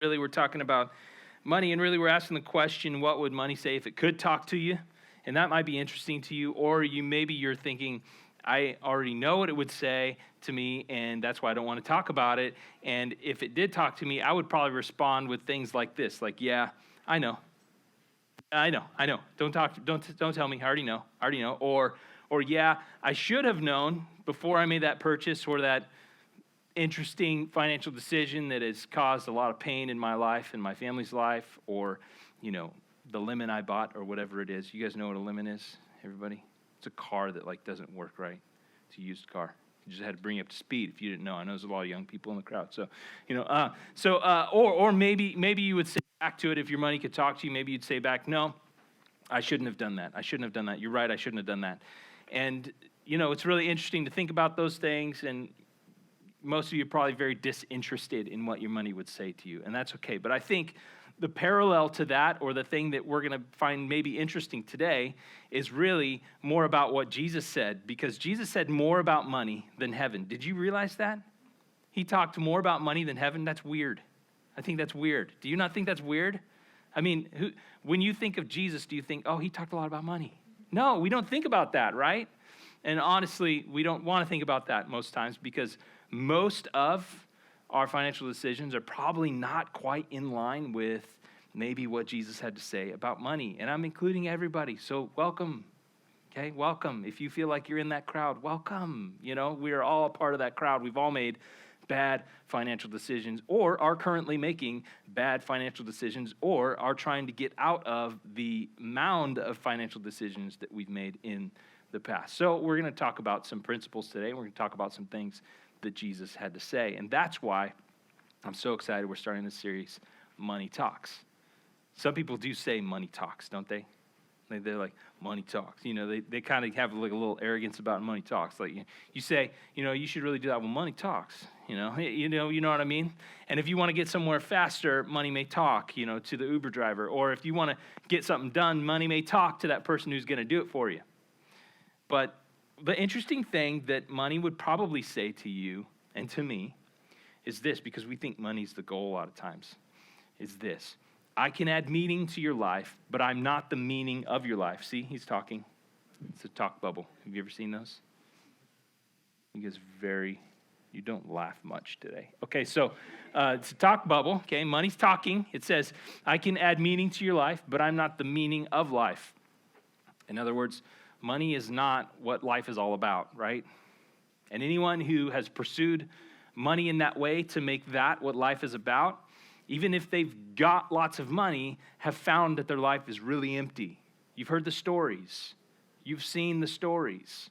Really, we're talking about money, and really we're asking the question, what would money say if it could talk to you? And that might be interesting to you, or maybe you're thinking, I already know what it would say to me, and that's why I don't want to talk about it. And if it did talk to me, I would probably respond with things like this, like, yeah, I know. Don't tell me. I already know. Or yeah, I should have known before I made that purchase or that interesting financial decision that has caused a lot of pain in my life and my family's life, or, the lemon I bought or whatever it is. You guys know what a lemon is, everybody? It's a car that doesn't work right. It's a used car. You just had to bring you up to speed if you didn't know. I know there's a lot of young people in the crowd. So, or maybe you would say back to it if your money could talk to you. Maybe you'd say back, no, I shouldn't have done that. You're right, I shouldn't have done that. And, it's really interesting to think about those things, and most of you are probably very disinterested in what your money would say to you, and that's okay. But I think the parallel to that, or the thing that we're going to find maybe interesting today, is really more about what Jesus said, because Jesus said more about money than heaven. Did you realize that? He talked more about money than heaven. That's weird. I think that's weird. Do you not think that's weird? I mean, when you think of Jesus, do you think, oh, he talked a lot about money? No, we don't think about that, right? And honestly, we don't want to think about that most times, because most of our financial decisions are probably not quite in line with maybe what Jesus had to say about money. And I'm including everybody, so welcome, okay? Welcome. If you feel like you're in that crowd, welcome. We are all a part of that crowd. We've all made bad financial decisions, or are currently making bad financial decisions, or are trying to get out of the mound of financial decisions that we've made in the past. So we're going to talk about some principles today. We're going to talk about some things that Jesus had to say. And that's why I'm so excited we're starting this series, Money Talks. Some people do say money talks, don't they? They're like, money talks. They kind of have like a little arrogance about money talks. Like you say, you should really do that. Well, money talks, you know what I mean? And if you want to get somewhere faster, money may talk, to the Uber driver. Or if you want to get something done, money may talk to that person who's going to do it for you. But the interesting thing that money would probably say to you and to me is this, because we think money's the goal a lot of times, is this: I can add meaning to your life, but I'm not the meaning of your life. See, he's talking. It's a talk bubble. Have you ever seen those? You guys you don't laugh much today. Okay, so it's a talk bubble, okay? Money's talking. It says, I can add meaning to your life, but I'm not the meaning of life. In other words, money is not what life is all about, right? And anyone who has pursued money in that way to make that what life is about, even if they've got lots of money, have found that their life is really empty. You've heard the stories. You've seen the stories.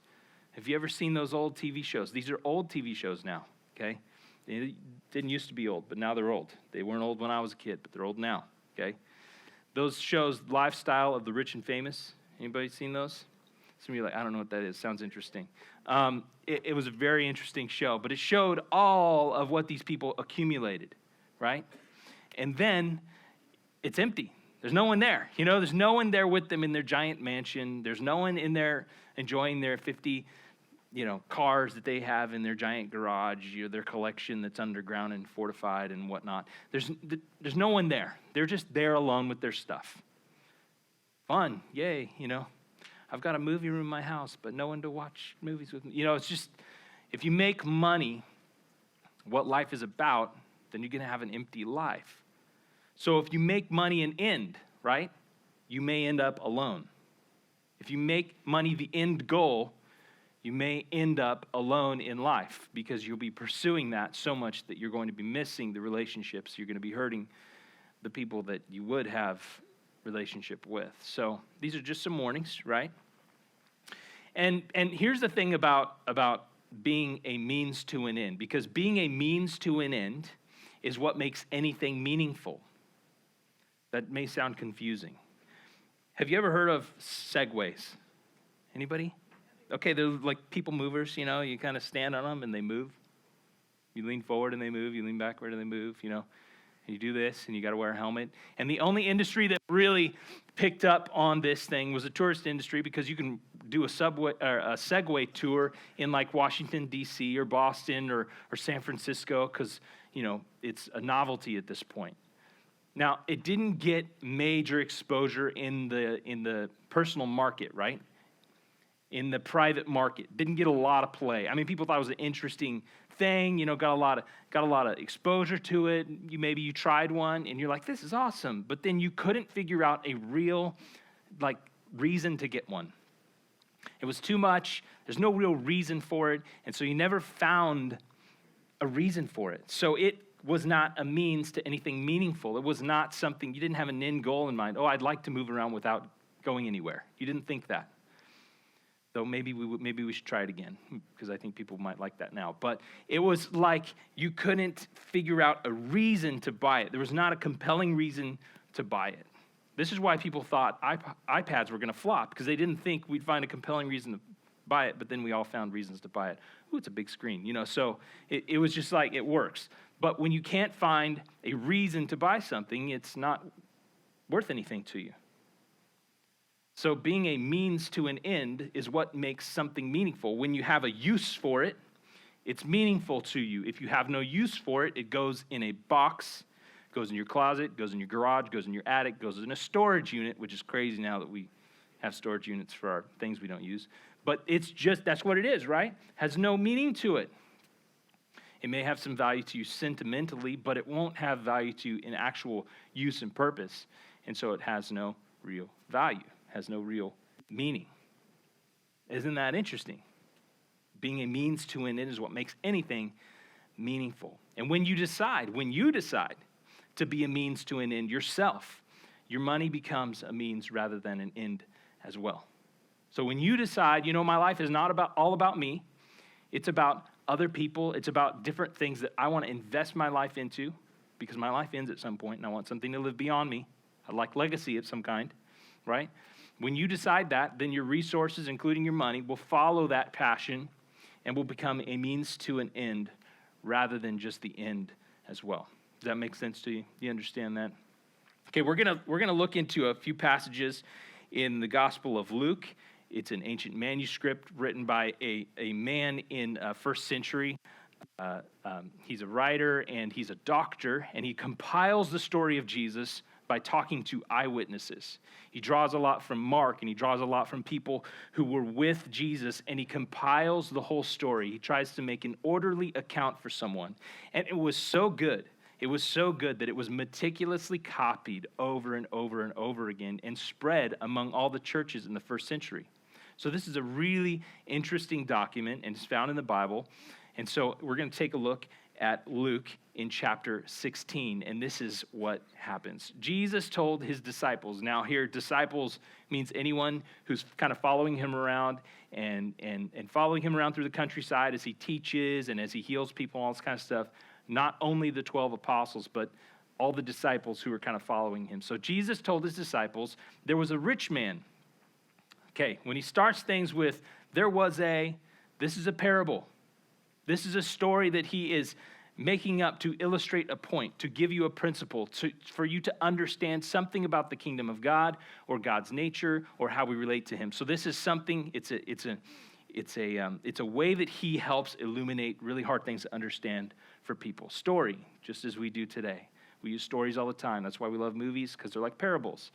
Have you ever seen those old TV shows? These are old TV shows now, okay? They didn't used to be old, but now they're old. They weren't old when I was a kid, but they're old now, okay? Those shows, Lifestyle of the Rich and Famous. Anybody seen those? Some of you are like, I don't know what that is. Sounds interesting. It was a very interesting show, but it showed all of what these people accumulated, right? And then it's empty. There's no one there. There's no one there with them in their giant mansion. There's no one in there enjoying their 50, cars that they have in their giant garage, their collection that's underground and fortified and whatnot. There's no one there. They're just there alone with their stuff. Fun, yay, I've got a movie room in my house, but no one to watch movies with me. It's just, if you make money what life is about, then you're going to have an empty life. So if you make money an end, right, you may end up alone. If you make money the end goal, you may end up alone in life, because you'll be pursuing that so much that you're going to be missing the relationships. You're going to be hurting the people that you would have relationship with. So these are just some warnings, right? And here's the thing about being a means to an end, because being a means to an end is what makes anything meaningful. That may sound confusing. Have you ever heard of Segways? Anybody? Okay, they're like people movers, you kind of stand on them and they move. You lean forward and they move, you lean backward and they move, and you do this, and you got to wear a helmet. And the only industry that really picked up on this thing was the tourist industry, because you can do a Segway tour in like Washington, D.C. or Boston or San Francisco, because, it's a novelty at this point. Now, it didn't get major exposure in the personal market, right? In the private market, didn't get a lot of play. I mean, people thought it was an interesting thing, got a lot of exposure to it. Maybe you tried one and you're like, this is awesome. But then you couldn't figure out a real reason to get one. It was too much. There's no real reason for it. And so you never found a reason for it. So it was not a means to anything meaningful. It was not something, you didn't have an end goal in mind. Oh, I'd like to move around without going anywhere. You didn't think that. Though maybe we should try it again, because I think people might like that now. But it was like you couldn't figure out a reason to buy it. There was not a compelling reason to buy it. This is why people thought iPads were going to flop, because they didn't think we'd find a compelling reason to buy it, but then we all found reasons to buy it. Ooh, it's a big screen, so it was just like it works. But when you can't find a reason to buy something, it's not worth anything to you. So being a means to an end is what makes something meaningful. When you have a use for it, it's meaningful to you. If you have no use for it, it goes in a box, goes in your closet, goes in your garage, goes in your attic, goes in a storage unit, which is crazy now that we have storage units for our things we don't use. But it's just, that's what it is, right? Has no meaning to it. It may have some value to you sentimentally, but it won't have value to you in actual use and purpose. And so it has no real value. Has no real meaning. Isn't that interesting? Being a means to an end is what makes anything meaningful. And when you decide to be a means to an end yourself, your money becomes a means rather than an end as well. So when you decide, my life is not all about me, it's about other people, it's about different things that I want to invest my life into, because my life ends at some point and I want something to live beyond me. I like legacy of some kind, right? When you decide that, then your resources, including your money, will follow that passion and will become a means to an end rather than just the end as well. Does that make sense to you? You understand that? Okay, we're gonna look into a few passages in the Gospel of Luke. It's an ancient manuscript written by a man in first century. He's a writer and he's a doctor, and he compiles the story of Jesus by talking to eyewitnesses. He draws a lot from Mark, and he draws a lot from people who were with Jesus, and he compiles the whole story. He tries to make an orderly account for someone. And it was so good. It was so good that it was meticulously copied over and over and over again and spread among all the churches in the first century. So this is a really interesting document, and it's found in the Bible. And so we're going to take a look at Luke in chapter 16, and this is what happens. Jesus told his disciples. Now here, disciples means anyone who's kind of following him around and following him around through the countryside as he teaches and as he heals people, all this kind of stuff. Not only the 12 apostles, but all the disciples who were kind of following him. So Jesus told his disciples, there was a rich man. Okay, when he starts things with, this is a parable. This is a story that he is making up to illustrate a point, to give you a principle, for you to understand something about the kingdom of God or God's nature or how we relate to him. So this is something, it's a way that he helps illuminate really hard things to understand for people. Story, just as we do today. We use stories all the time. That's why we love movies, because they're like parables.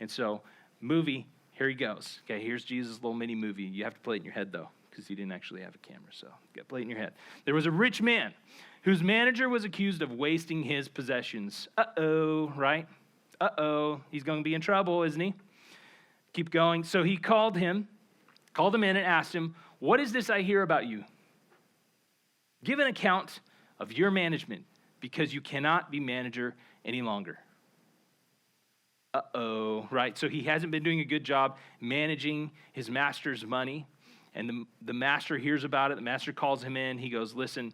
And so, movie, here he goes. Okay, here's Jesus' little mini movie. You have to play it in your head, though, because he didn't actually have a camera, so you got to play it in your head. There was a rich man whose manager was accused of wasting his possessions. Uh-oh, right? Uh-oh, he's going to be in trouble, isn't he? Keep going. So he called him in and asked him, what is this I hear about you? Give an account of your management, because you cannot be manager any longer. Uh-oh, right? So he hasn't been doing a good job managing his master's money. And the master hears about it. The master calls him in. He goes, listen,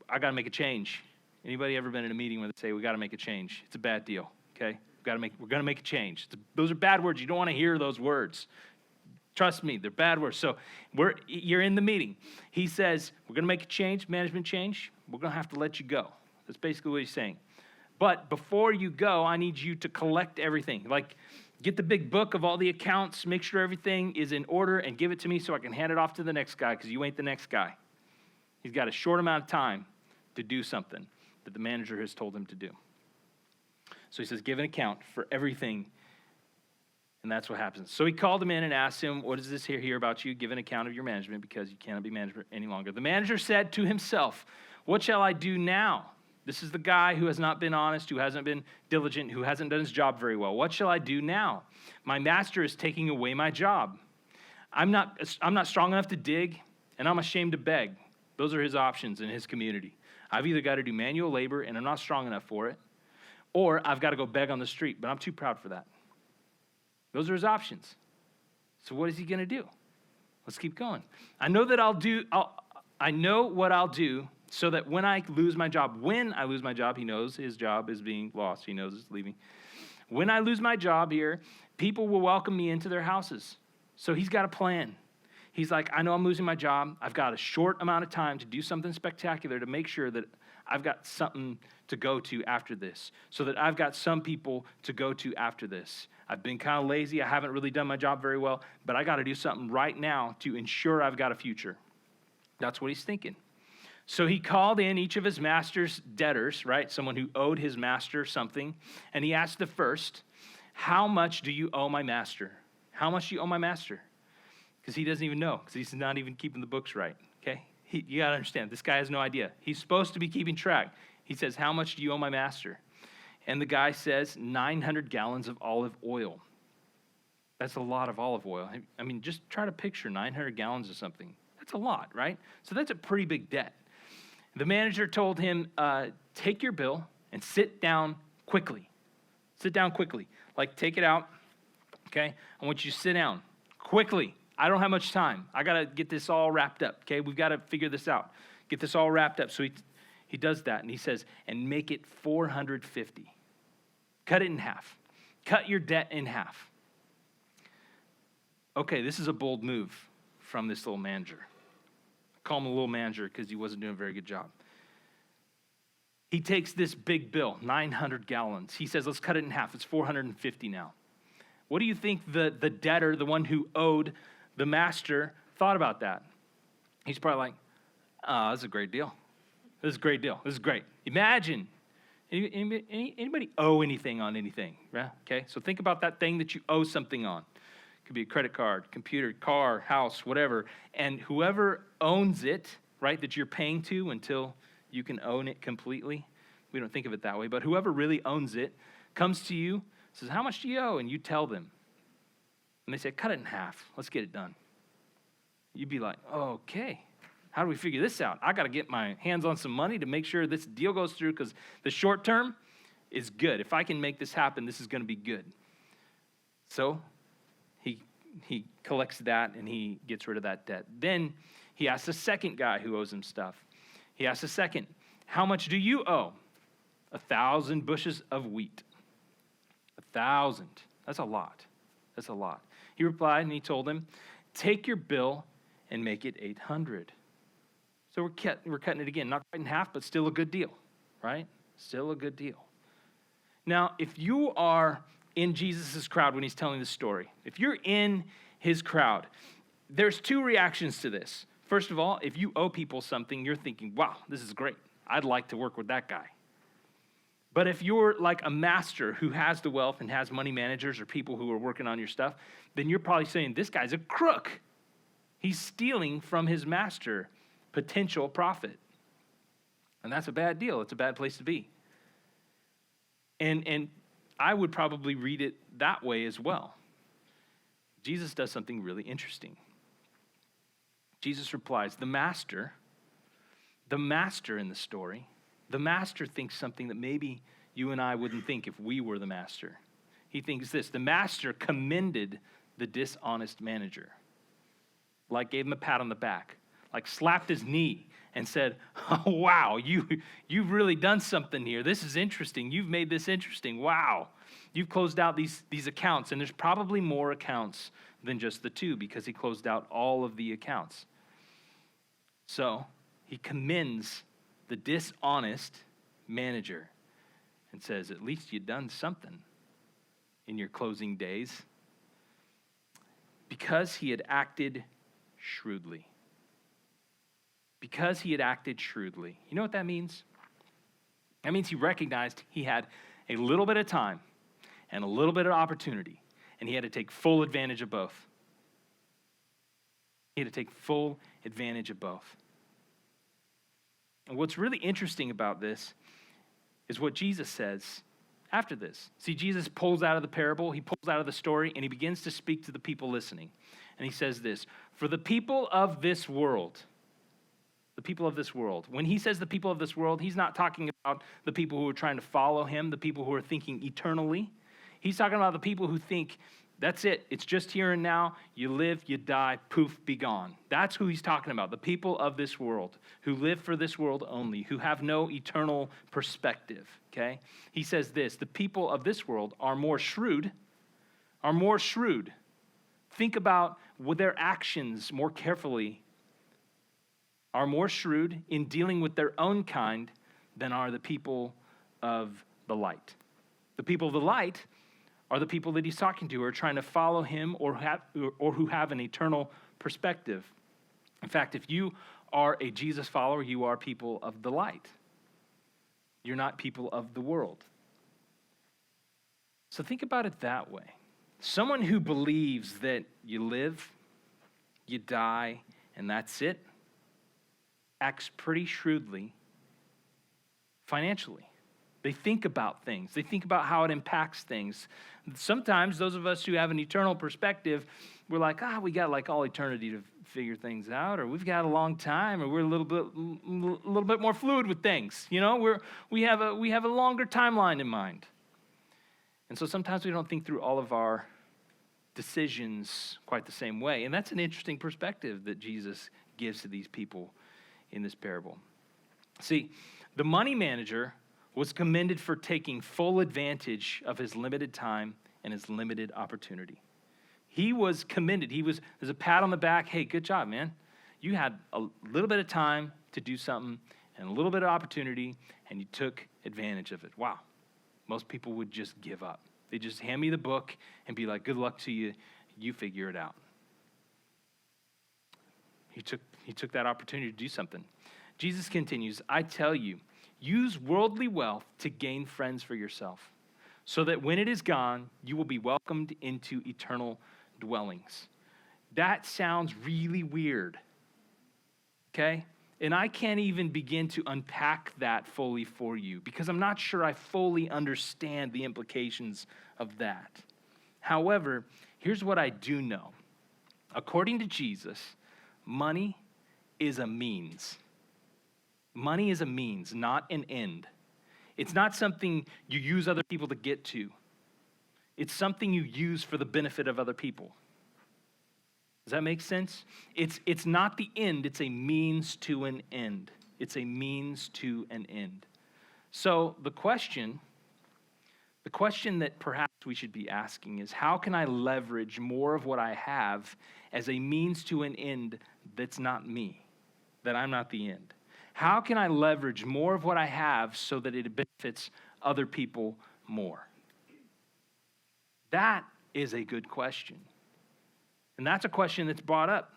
I got to make a change. Anybody ever been in a meeting where they say, we got to make a change? It's a bad deal, okay? We're going to make a change. Those are bad words. You don't want to hear those words. Trust me, they're bad words. So you're in the meeting. He says, we're going to make a change, management change. We're going to have to let you go. That's basically what he's saying. But before you go, I need you to collect everything. Like, get the big book of all the accounts, make sure everything is in order, and give it to me so I can hand it off to the next guy, because you ain't the next guy. He's got a short amount of time to do something that the manager has told him to do. So he says, give an account for everything. And that's what happens. So he called him in and asked him, what does this here about you? Give an account of your management because you cannot be manager any longer. The manager said to himself, what shall I do now? This is the guy who has not been honest, who hasn't been diligent, who hasn't done his job very well. What shall I do now? My master is taking away my job. I'm not strong enough to dig, and I'm ashamed to beg. Those are his options in his community. I've either got to do manual labor, and I'm not strong enough for it, or I've got to go beg on the street, but I'm too proud for that. Those are his options. So what is he going to do? Let's keep going. I know what I'll do so that when I lose my job, he knows his job is being lost. He knows it's leaving. When I lose my job here, people will welcome me into their houses. So he's got a plan. He's like, I know I'm losing my job. I've got a short amount of time to do something spectacular to make sure that I've got something to go to after this, so that I've got some people to go to after this. I've been kind of lazy. I haven't really done my job very well, but I got to do something right now to ensure I've got a future. That's what he's thinking. So he called in each of his master's debtors, right? Someone who owed his master something. And he asked the first, how much do you owe my master? How much do you owe my master? Because he doesn't even know, because he's not even keeping the books right, okay? You got to understand, this guy has no idea. He's supposed to be keeping track. He says, how much do you owe my master? And the guy says, 900 gallons of olive oil. That's a lot of olive oil. I mean, just try to picture 900 gallons of something. That's a lot, right? So that's a pretty big debt. The manager told him, take your bill and sit down quickly. Sit down quickly. Like, take it out, okay? I want you to sit down quickly. I don't have much time. I got to get this all wrapped up, okay? We've got to figure this out. Get this all wrapped up. So he does that, and he says, and make it 450. Cut it in half. Cut your debt in half. Okay, this is a bold move from this little manager. I call him a little manager because he wasn't doing a very good job. He takes this big bill, 900 gallons. He says, let's cut it in half. It's 450 now. What do you think the debtor, the one who owed the master, thought about that? He's probably like, oh, this is a great deal. This is a great deal. This is great. Imagine, anybody owe anything on anything, right? Okay, so think about that thing that you owe something on. It could be a credit card, computer, car, house, whatever. And whoever owns it, right, that you're paying to until you can own it completely. We don't think of it that way, but whoever really owns it comes to you, says, how much do you owe? And you tell them. And they say, cut it in half. Let's get it done. You'd be like, okay, how do we figure this out? I got to get my hands on some money to make sure this deal goes through because the short term is good. If I can make this happen, this is going to be good. So he collects that and he gets rid of that debt. Then he asks the second guy who owes him stuff. He asks the second, how much do you owe? 1,000 bushels of wheat. 1,000. That's a lot. That's a lot. He replied and he told him, take your bill and make it 800. So we're cutting it again, not quite in half, but still a good deal, right? Still a good deal. Now, if you are in Jesus' crowd when he's telling this story, if you're in his crowd, there's two reactions to this. First of all, if you owe people something, you're thinking, wow, this is great. I'd like to work with that guy. But if you're like a master who has the wealth and has money managers or people who are working on your stuff, then you're probably saying, this guy's a crook. He's stealing from his master, potential profit. And that's a bad deal. It's a bad place to be. And I would probably read it that way as well. Jesus does something really interesting. Jesus replies, the master in the story, the master thinks something that maybe you and I wouldn't think if we were the master. He thinks this, the master commended the dishonest manager, like gave him a pat on the back, like slapped his knee and said, oh, wow, you've really done something here. This is interesting. You've made this interesting. Wow. You've closed out these accounts, and there's probably more accounts than just the two because he closed out all of the accounts. So he commends the dishonest manager and says, at least you've done something in your closing days because he had acted shrewdly. Because he had acted shrewdly. You know what that means? That means he recognized he had a little bit of time and a little bit of opportunity, and he had to take full advantage of both. He had to take full advantage of both. And what's really interesting about this is what Jesus says after this. See, Jesus pulls out of the parable, he pulls out of the story, and he begins to speak to the people listening. And he says this, for the people of this world, the people of this world. When he says the people of this world, he's not talking about the people who are trying to follow him, the people who are thinking eternally. He's talking about the people who think, that's it, it's just here and now, you live, you die, poof, be gone. That's who he's talking about, the people of this world, who live for this world only, who have no eternal perspective, okay? He says this, the people of this world are more shrewd. Think about their actions more carefully, are more shrewd in dealing with their own kind than are the people of the light. The people of the light are the people that he's talking to who are trying to follow him or who have an eternal perspective. In fact, if you are a Jesus follower, you are people of the light. You're not people of the world. So think about it that way. Someone who believes that you live, you die, and that's it, acts pretty shrewdly financially. They think about things. They think about how it impacts things. Sometimes those of us who have an eternal perspective, we're like, we got like all eternity to figure things out, or we've got a long time, or we're a little bit more fluid with things. You know, we have a longer timeline in mind. And so sometimes we don't think through all of our decisions quite the same way. And that's an interesting perspective that Jesus gives to these people in this parable. See, the money manager was commended for taking full advantage of his limited time and his limited opportunity. He was commended. There's a pat on the back. Hey, good job, man. You had a little bit of time to do something and a little bit of opportunity, and you took advantage of it. Wow. Most people would just give up. They just hand me the book and be like, good luck to you. You figure it out. He took that opportunity to do something. Jesus continues, I tell you, use worldly wealth to gain friends for yourself, so that when it is gone, you will be welcomed into eternal dwellings. That sounds really weird, okay? And I can't even begin to unpack that fully for you because I'm not sure I fully understand the implications of that. However, here's what I do know. According to Jesus, money is a means. Money is a means, not an end. It's not something you use other people to get to. It's something you use for the benefit of other people. Does that make sense? It's not the end, it's a means to an end. It's a means to an end. So the question that perhaps we should be asking is, how can I leverage more of what I have as a means to an end that's not me, that I'm not the end? How can I leverage more of what I have so that it benefits other people more? That is a good question. And that's a question that's brought up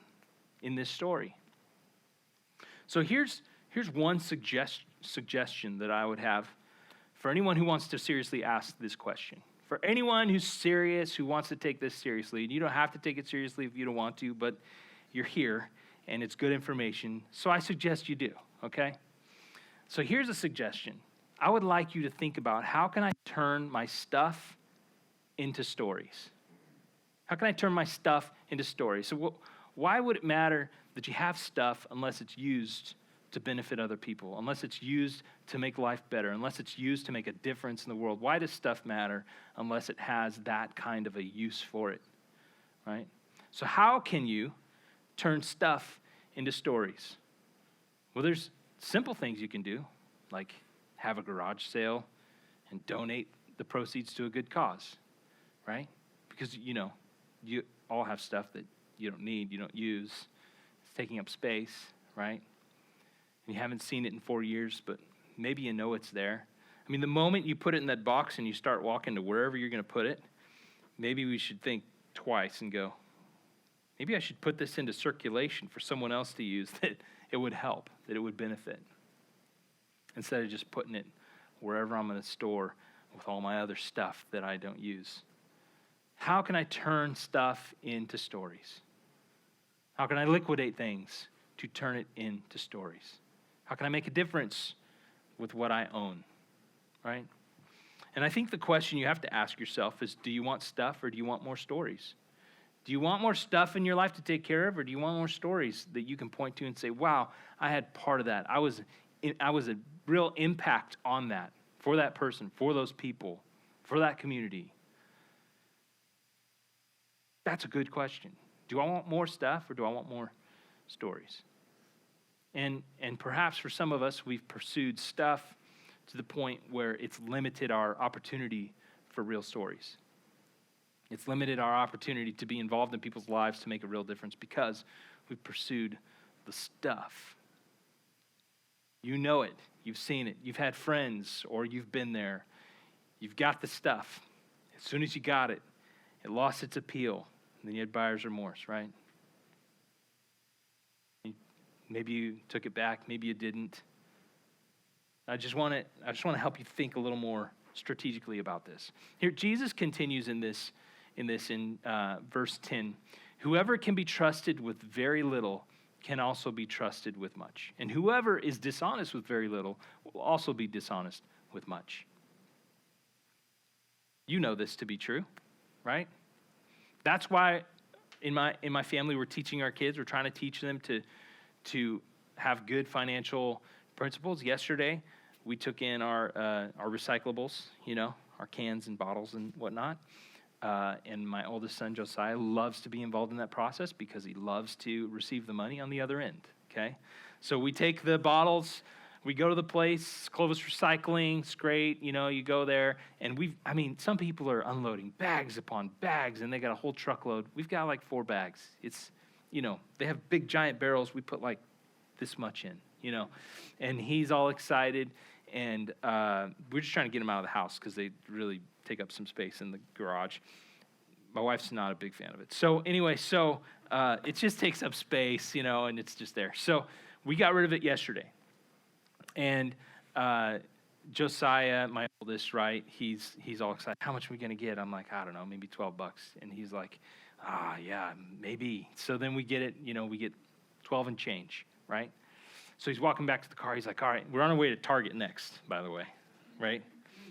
in this story. So here's one suggestion that I would have for anyone who wants to seriously ask this question. For anyone who's serious, who wants to take this seriously, and you don't have to take it seriously if you don't want to, but you're here, and it's good information, so I suggest you do, okay? So here's a suggestion. I would like you to think about, how can I turn my stuff into stories? How can I turn my stuff into stories? So why would it matter that you have stuff unless it's used to benefit other people, unless it's used to make life better, unless it's used to make a difference in the world? Why does stuff matter unless it has that kind of a use for it, right? So how can you turn stuff into stories? Well, there's simple things you can do, like have a garage sale and donate the proceeds to a good cause, right? Because, you all have stuff that you don't need, you don't use. It's taking up space, right? And you haven't seen it in 4 years, but maybe you know it's there. I mean, the moment you put it in that box and you start walking to wherever you're going to put it, maybe we should think twice and go, maybe I should put this into circulation for someone else to use, that it would help, that it would benefit, instead of just putting it wherever I'm going to store with all my other stuff that I don't use? How can I turn stuff into stories? How can I liquidate things to turn it into stories? How can I make a difference with what I own, right? And I think the question you have to ask yourself is, do you want stuff or do you want more stories? Do you want more stuff in your life to take care of, or do you want more stories that you can point to and say, wow, I had part of that. I was a real impact on that, for that person, for those people, for that community? That's a good question. Do I want more stuff or do I want more stories? And perhaps for some of us, we've pursued stuff to the point where it's limited our opportunity for real stories. It's limited our opportunity to be involved in people's lives to make a real difference because we've pursued the stuff. You know it. You've seen it. You've had friends or you've been there. You've got the stuff. As soon as you got it, it lost its appeal. And then you had buyer's remorse, right? Maybe you took it back. Maybe you didn't. I just want to help you think a little more strategically about this. Here, Jesus continues in verse 10. Whoever can be trusted with very little can also be trusted with much. And whoever is dishonest with very little will also be dishonest with much. You know this to be true, right? That's why in my family we're teaching our kids, we're trying to teach them to have good financial principles. Yesterday, we took in our recyclables, our cans and bottles and whatnot. And my oldest son, Josiah, loves to be involved in that process because he loves to receive the money on the other end, okay? So we take the bottles, we go to the place, Clovis Recycling, it's great, you go there, and some people are unloading bags upon bags, and they got a whole truckload. We've got like 4 bags. It's, they have big giant barrels. We put like this much in, and he's all excited, and we're just trying to get him out of the house because they really take up some space in the garage. My wife's not a big fan of it. So anyway, it just takes up space, and it's just there. So we got rid of it yesterday. And Josiah, my oldest, right, he's all excited. How much are we going to get? I'm like, I don't know, maybe $12. And he's like, yeah, maybe. So then we get it, we get 12 and change, right? So he's walking back to the car. He's like, all right, we're on our way to Target next, by the way, right?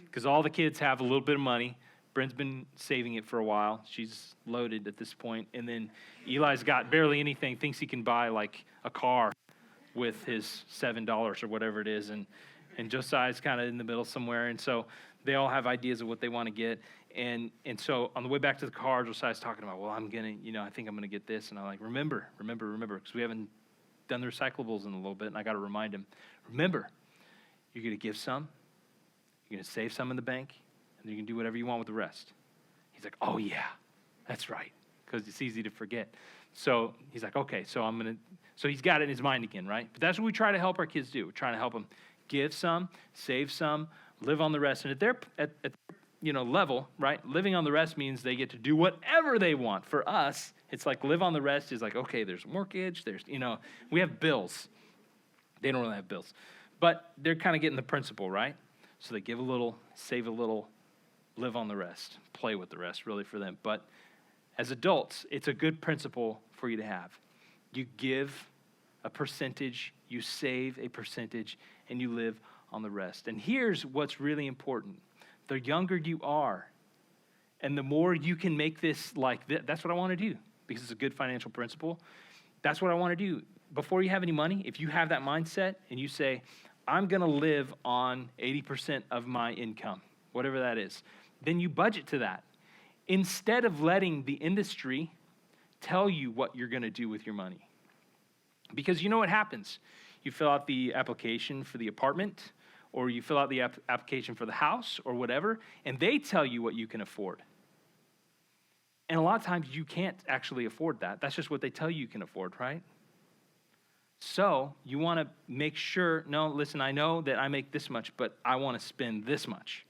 Because all the kids have a little bit of money. Bryn's been saving it for a while. She's loaded at this point. And then Eli's got barely anything, thinks he can buy like a car with his $7 or whatever it is. And Josiah's kind of in the middle somewhere. And so they all have ideas of what they want to get. And so on the way back to the car, Josiah's talking about, well, I'm going to, I think I'm going to get this. And I'm like, remember, because we haven't done the recyclables in a little bit. And I got to remind him, remember, you're going to give some. You're going to save some in the bank, and then you can do whatever you want with the rest. He's like, oh, yeah, that's right, because it's easy to forget. So he's like, okay, so he's got it in his mind again, right? But that's what we try to help our kids do. We're trying to help them give some, save some, live on the rest. And at their level, right, living on the rest means they get to do whatever they want. For us, it's like live on the rest is like, okay, there's mortgage, there's, we have bills. They don't really have bills. But they're kind of getting the principle, right? So they give a little, save a little, live on the rest, play with the rest, really, for them. But as adults, it's a good principle for you to have. You give a percentage, you save a percentage, and you live on the rest. And here's what's really important. The younger you are, and the more you can make this like this, that's what I want to do, because it's a good financial principle. That's what I want to do. Before you have any money, if you have that mindset and you say, I'm going to live on 80% of my income, whatever that is, then you budget to that. Instead of letting the industry tell you what you're going to do with your money. Because you know what happens? You fill out the application for the apartment, or you fill out the application for the house, or whatever, and they tell you what you can afford. And a lot of times you can't actually afford that. That's just what they tell you can afford, right? So you want to make sure, no, listen, I know that I make this much, but I want to spend this much.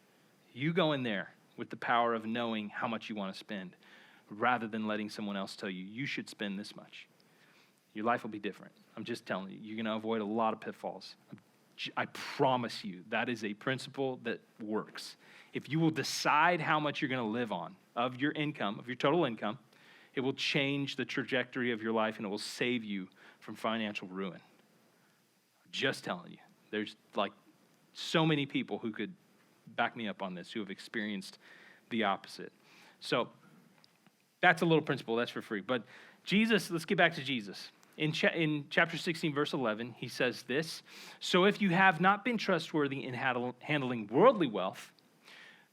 You go in there with the power of knowing how much you want to spend rather than letting someone else tell you, you should spend this much. Your life will be different. I'm just telling you, you're going to avoid a lot of pitfalls. I promise you, that is a principle that works. if you will decide how much you're going to live on of your income, of your total income, it will change the trajectory of your life and it will save you from financial ruin. Just telling you. There's like so many people who could back me up on this who have experienced the opposite. So that's a little principle. That's for free. But Jesus, let's get back to Jesus. In chapter 16, verse 11, he says this, "So if you have not been trustworthy in handling worldly wealth,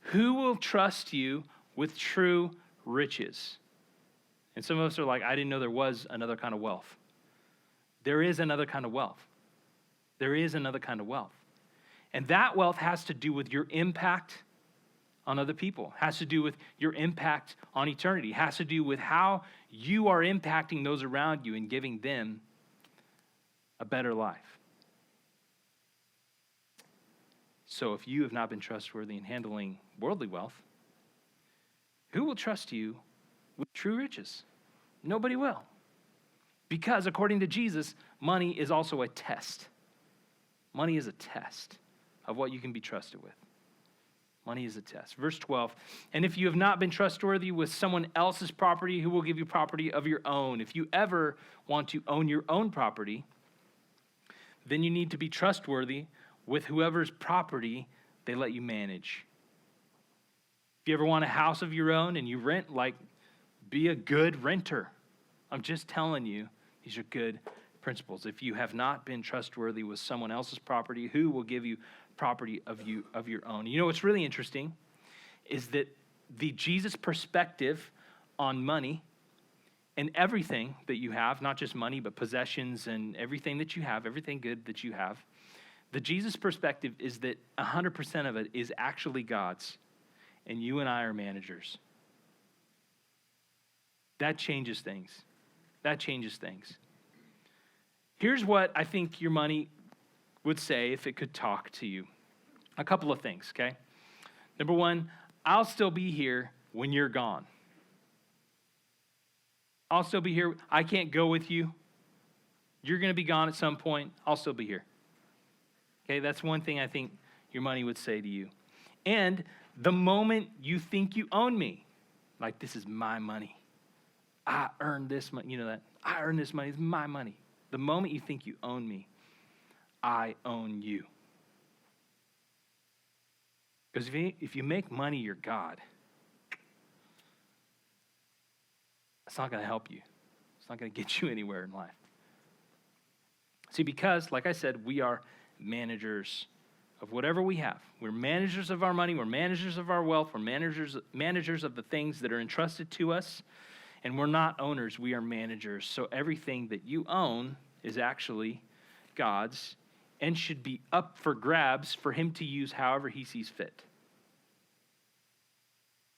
who will trust you with true riches?" And some of us are like, I didn't know there was another kind of wealth. There is another kind of wealth. There is another kind of wealth. And that wealth has to do with your impact on other people, has to do with your impact on eternity, has to do with how you are impacting those around you and giving them a better life. So if you have not been trustworthy in handling worldly wealth, who will trust you with true riches? Nobody will. Because according to Jesus, money is also a test. Money is a test of what you can be trusted with. Money is a test. Verse 12, "And if you have not been trustworthy with someone else's property, who will give you property of your own?" If you ever want to own your own property, then you need to be trustworthy with whoever's property they let you manage. If you ever want a house of your own and you rent, be a good renter. I'm just telling you, these are good principles. If you have not been trustworthy with someone else's property, who will give you property of your own? You know what's really interesting is that the Jesus perspective on money and everything that you have, not just money, but possessions and everything that you have, everything good that you have, the Jesus perspective is that 100% of it is actually God's, and you and I are managers. That changes things. That changes things. Here's what I think your money would say if it could talk to you. A couple of things, okay? Number one, I'll still be here when you're gone. I'll still be here. I can't go with you. You're going to be gone at some point. I'll still be here. Okay, that's one thing I think your money would say to you. And the moment you think you own me, like this is my money. I earned this money. You know that? I earned this money. It's my money. The moment you think you own me, I own you. Because if you make money your God, it's not going to help you. It's not going to get you anywhere in life. See, because, like I said, we are managers of whatever we have. We're managers of our money. We're managers of our wealth. We're managers of the things that are entrusted to us. And we're not owners. We are managers. So everything that you own is actually God's and should be up for grabs for him to use however he sees fit.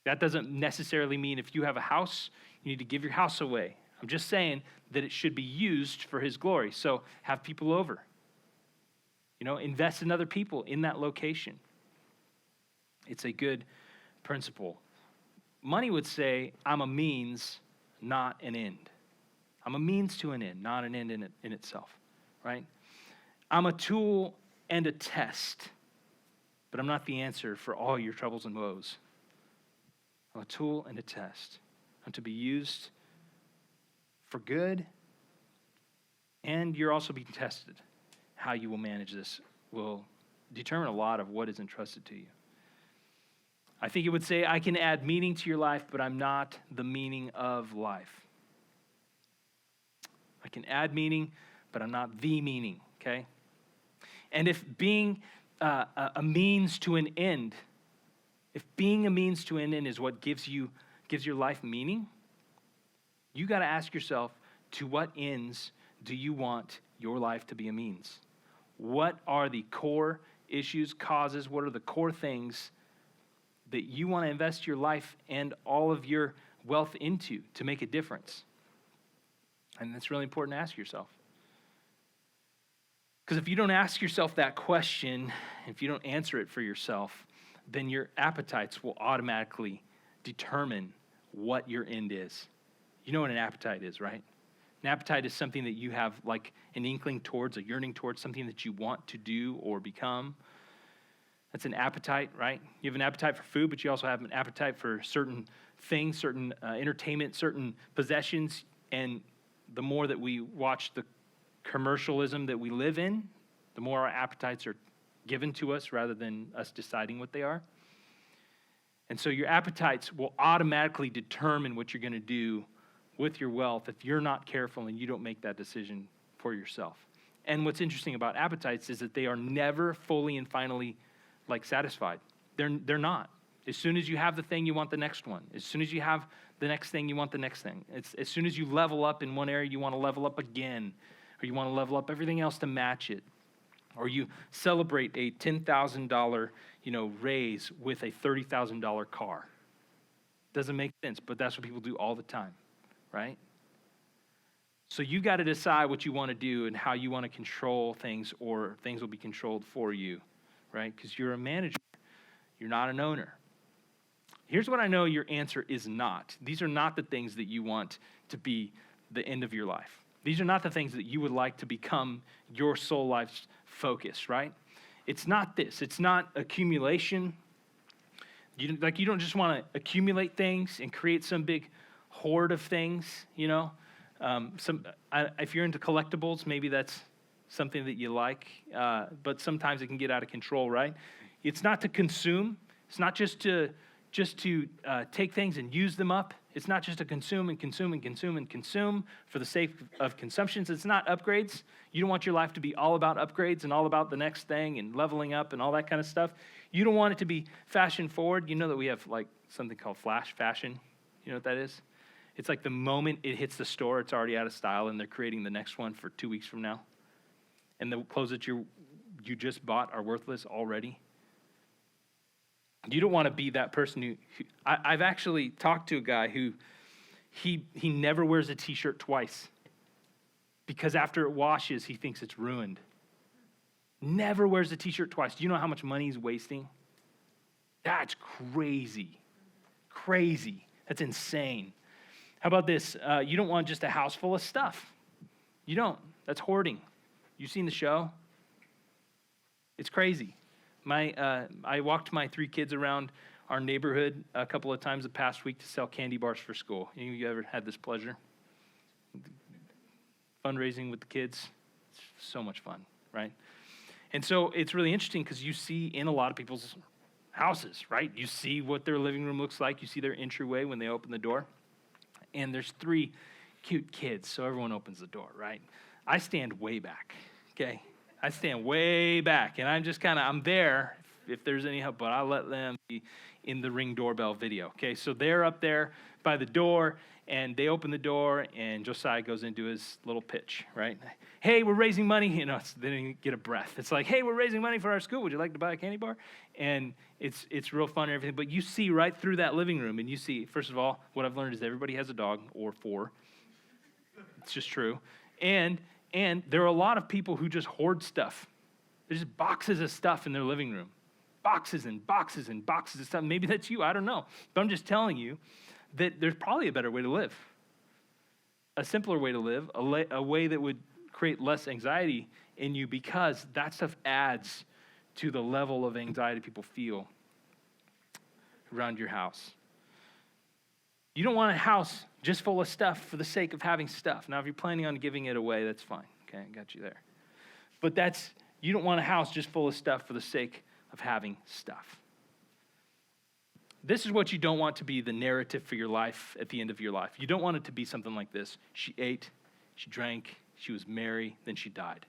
That doesn't necessarily mean if you have a house, you need to give your house away. I'm just saying that it should be used for his glory. So have people over. Invest in other people in that location. It's a good principle. Money would say, I'm a means, not an end. I'm a means to an end, not an end in itself, right? I'm a tool and a test, but I'm not the answer for all your troubles and woes. I'm a tool and a test. I'm to be used for good, and you're also being tested. How you will manage this will determine a lot of what is entrusted to you. I think it would say, I can add meaning to your life, but I'm not the meaning of life. I can add meaning, but I'm not the meaning, okay? And if being a means to an end, if being a means to an end is what gives your life meaning, you got to ask yourself, to what ends do you want your life to be a means? What are the core issues, causes? What are the core things that you want to invest your life and all of your wealth into to make a difference? And that's really important to ask yourself. Because if you don't ask yourself that question, if you don't answer it for yourself, then your appetites will automatically determine what your end is. You know what an appetite is, right? An appetite is something that you have like an inkling towards, a yearning towards, something that you want to do or become. That's an appetite, right? You have an appetite for food, but you also have an appetite for certain things, certain entertainment, certain possessions. And the more that we watch the commercialism that we live in, the more our appetites are given to us rather than us deciding what they are. And so your appetites will automatically determine what you're going to do with your wealth if you're not careful and you don't make that decision for yourself. And what's interesting about appetites is that they are never fully and finally satisfied. They're not. As soon as you have the thing, you want the next one. As soon as you have the next thing, you want the next thing. As soon as you level up in one area, you want to level up again, or you want to level up everything else to match it. Or you celebrate a $10,000, raise with a $30,000 car. Doesn't make sense, but that's what people do all the time, right? So you got to decide what you want to do and how you want to control things, or things will be controlled for you, right? Because you're a manager. You're not an owner. Here's what I know your answer is not. These are not the things that you want to be the end of your life. These are not the things that you would like to become your soul life's focus, right? It's not this. It's not accumulation. You don't just want to accumulate things and create some big hoard of things, If you're into collectibles, maybe that's something that you like, but sometimes it can get out of control, right? It's not to consume. It's not just to take things and use them up. It's not just to consume and consume and consume and consume for the sake of consumption. It's not upgrades. You don't want your life to be all about upgrades and all about the next thing and leveling up and all that kind of stuff. You don't want it to be fashion forward. You know that we have something called flash fashion. You know what that is? It's like the moment it hits the store, it's already out of style, and they're creating the next one for 2 weeks from now. And the clothes that you just bought are worthless already. You don't want to be that person who I've actually talked to a guy who he never wears a t-shirt twice because after it washes, he thinks it's ruined. Never wears a t-shirt twice. Do you know how much money he's wasting? That's crazy. Crazy. That's insane. How about this? You don't want just a house full of stuff. You don't. That's hoarding. You've seen the show? It's crazy. I walked my 3 kids around our neighborhood a couple of times the past week to sell candy bars for school. Any of you ever had this pleasure? Fundraising with the kids. It's so much fun, right? And so it's really interesting because you see in a lot of people's houses, right? You see what their living room looks like. You see their entryway when they open the door. And there's 3 cute kids, so everyone opens the door, right? I stand way back, okay? I stand way back, and I'm there if there's any help, but I'll let them be in the Ring doorbell video, okay? So they're up there by the door, and they open the door, and Josiah goes into his little pitch, right? Hey, we're raising money. They didn't get a breath. It's like, hey, we're raising money for our school. Would you like to buy a candy bar? And it's real fun and everything, but you see right through that living room, and you see, first of all, what I've learned is everybody has a dog, or 4. It's just true. And there are a lot of people who just hoard stuff. There's just boxes of stuff in their living room. Boxes and boxes and boxes of stuff. Maybe that's you. I don't know. But I'm just telling you that there's probably a better way to live. A simpler way to live. A way that would create less anxiety in you, because that stuff adds to the level of anxiety people feel around your house. You don't want a house just full of stuff for the sake of having stuff. Now, if you're planning on giving it away, that's fine. Okay, I got you there. But you don't want a house just full of stuff for the sake of having stuff. This is what you don't want to be the narrative for your life at the end of your life. You don't want it to be something like this. She ate, she drank, she was merry, then she died.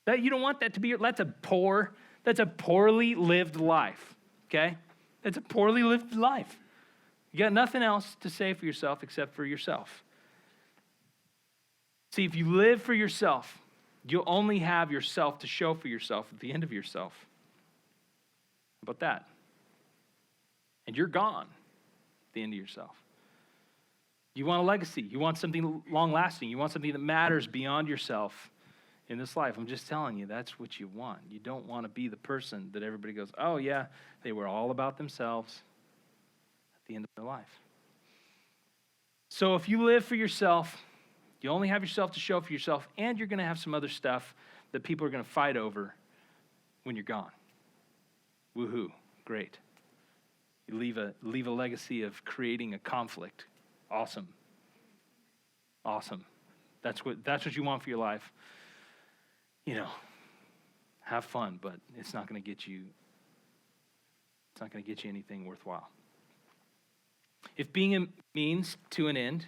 You don't want that to be that's a poorly lived life, okay? That's a poorly lived life. You got nothing else to say for yourself except for yourself. See, if you live for yourself, you'll only have yourself to show for yourself at the end of yourself. How about that? And you're gone at the end of yourself. You want a legacy. You want something long-lasting. You want something that matters beyond yourself in this life. I'm just telling you, that's what you want. You don't want to be the person that everybody goes, oh, yeah, they were all about themselves at the end of their life. So if you live for yourself, you only have yourself to show for yourself, and you're going to have some other stuff that people are going to fight over when you're gone. Woohoo, great. You leave a legacy of creating a conflict. Awesome. Awesome. That's what you want for your life. You know, have fun, but it's not going to get you anything worthwhile. If being a means to an end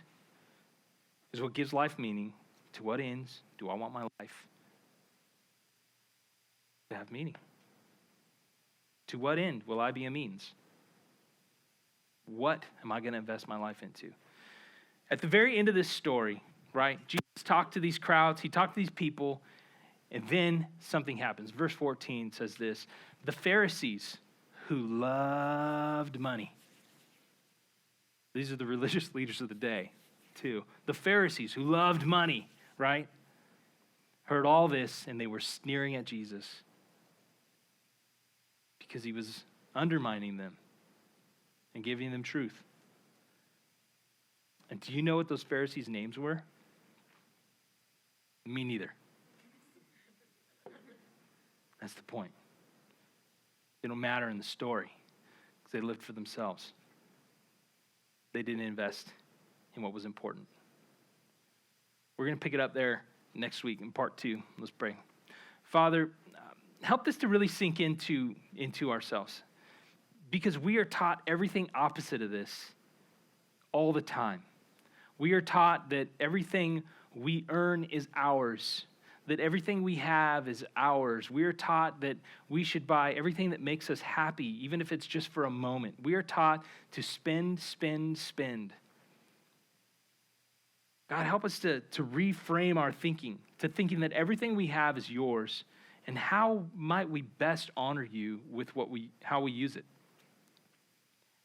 is what gives life meaning, to what ends do I want my life to have meaning? To what end will I be a means? What am I going to invest my life into? At the very end of this story, right, Jesus talked to these crowds, he talked to these people, and then something happens. Verse 14 says this: the Pharisees who loved money. These are the religious leaders of the day, too. The Pharisees who loved money, right, heard all this, and they were sneering at Jesus because he was undermining them and giving them truth. And do you know what those Pharisees' names were? Me neither. That's the point. They don't matter in the story because they lived for themselves. They didn't invest in what was important. We're going to pick it up there next week in part 2. Let's pray. Father, help this to really sink into ourselves, because we are taught everything opposite of this all the time. We are taught that everything we earn is ours, that everything we have is ours. We are taught that we should buy everything that makes us happy, even if it's just for a moment. We are taught to spend, spend, spend. God, help us to reframe our thinking, to thinking that everything we have is yours, and how might we best honor you with how we use it?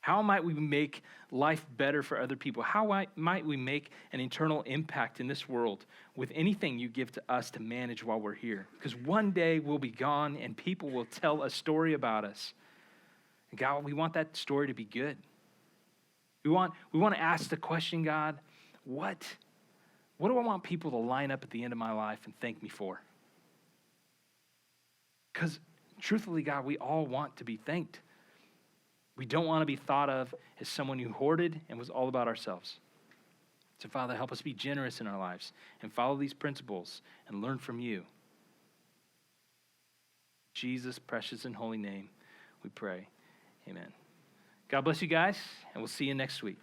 How might we make life better for other people? How might we make an eternal impact in this world with anything you give to us to manage while we're here? Because one day we'll be gone and people will tell a story about us. And God, we want that story to be good. We want to ask the question, God, what do I want people to line up at the end of my life and thank me for? Because truthfully, God, we all want to be thanked. We don't want to be thought of as someone who hoarded and was all about ourselves. So, Father, help us be generous in our lives and follow these principles and learn from you. In Jesus' precious and holy name, we pray. Amen. God bless you guys, and we'll see you next week.